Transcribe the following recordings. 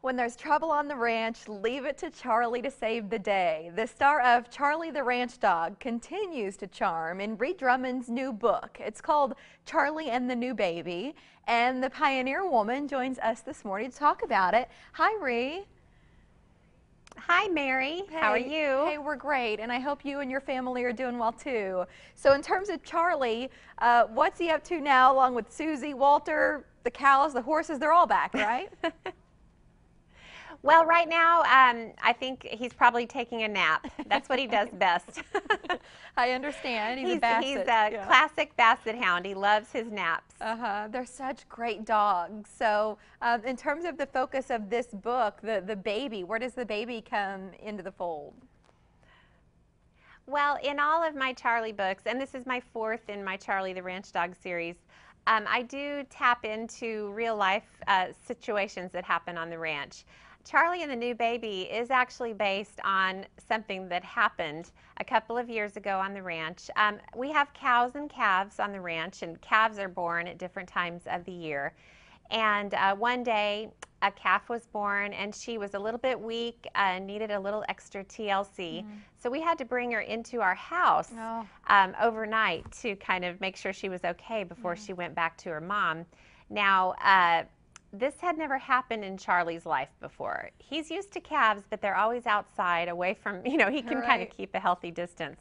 When there's trouble on the ranch, leave it to Charlie to save the day. The star of Charlie the Ranch Dog continues to charm in Ree Drummond's new book. It's called Charlie and the New Baby, and the Pioneer Woman joins us this morning to talk about it. Hi, Ree. Hi, Mary. Hey, how are you? Hey, we're great, and I hope you and your family are doing well too. So in terms of Charlie, what's he up to now along with Susie, Walter, the cows, the horses? They're all back, right? Well, right now, I think he's probably taking a nap. That's what he does best. I understand. He's a basset. He's a classic basset hound. He loves his naps. They're such great dogs. So in terms of the focus of this book, the baby, where does the baby come into the fold? Well, in all of my Charlie books, and this is my fourth in my Charlie the Ranch Dog series, I do tap into real life situations that happen on the ranch. Charlie and the New Baby is actually based on something that happened a couple of years ago on the ranch. We have cows and calves on the ranch, and calves are born at different times of the year. And one day, a calf was born, and she was a little bit weak and needed a little extra TLC. So we had to bring her into our house overnight to kind of make sure she was okay before she went back to her mom. Now, this had never happened in Charlie's life before. He's used to calves, but they're always outside, away from, he can kind of keep a healthy distance.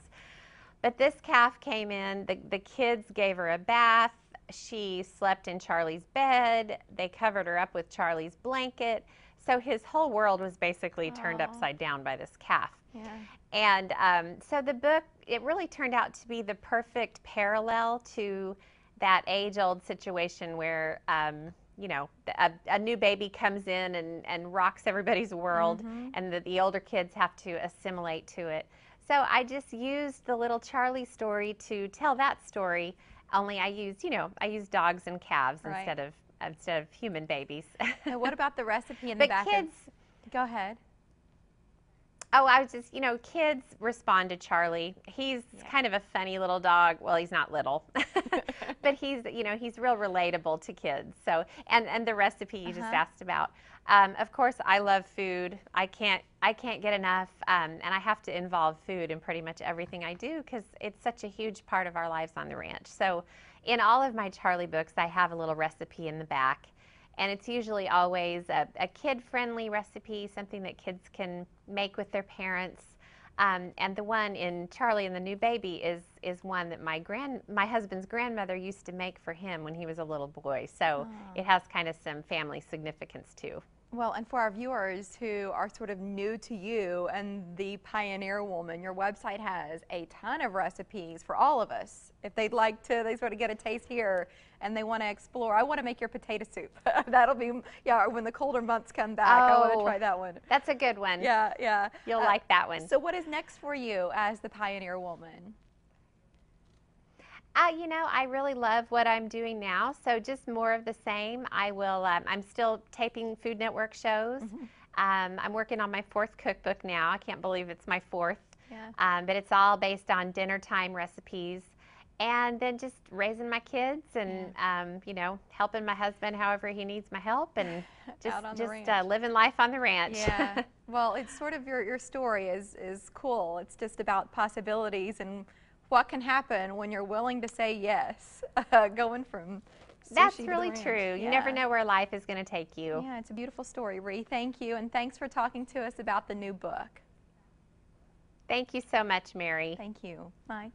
But this calf came in, the kids gave her a bath, she slept in Charlie's bed, they covered her up with Charlie's blanket, so his whole world was basically turned upside down by this calf. And so the book, it really turned out to be the perfect parallel to that age-old situation where a new baby comes in and rocks everybody's world, and the older kids have to assimilate to it. So I just used the little Charlie story to tell that story, only I used dogs and calves instead of human babies. And what about the recipe in the back? Kids, go ahead. Oh, I was just, kids respond to Charlie. He's kind of a funny little dog. Well, he's not little, but he's real relatable to kids. So, and the recipe you just asked about. Of course, I love food. I can't get enough, and I have to involve food in pretty much everything I do because it's such a huge part of our lives on the ranch. So, in all of my Charlie books, I have a little recipe in the back. And it's usually always a kid-friendly recipe, something that kids can make with their parents. And the one in Charlie and the New Baby is one that my husband's grandmother used to make for him when he was a little boy. So it has kind of some family significance too. Well, and for our viewers who are sort of new to you and the Pioneer Woman, your website has a ton of recipes for all of us. If they'd like to, they sort of get a taste here and they want to explore. I want to make your potato soup. That'll be, when the colder months come back, I want to try that one. That's a good one. Yeah. You'll like that one. So what is next for you as the Pioneer Woman? I really love what I'm doing now, so just more of the same. I'm still taping Food Network shows. I'm working on my fourth cookbook now. I can't believe it's my fourth. But it's all based on dinner time recipes. And then just raising my kids and, helping my husband however he needs my help, and just living life on the ranch. Yeah. Well, it's sort of your story is cool. It's just about possibilities and what can happen when you're willing to say yes, going from sushi That's to really the ranch. true. You never know where life is going to take you. Yeah, it's a beautiful story, Ree. Thank you, and thanks for talking to us about the new book. Thank you so much, Mary. Thank you. Mike?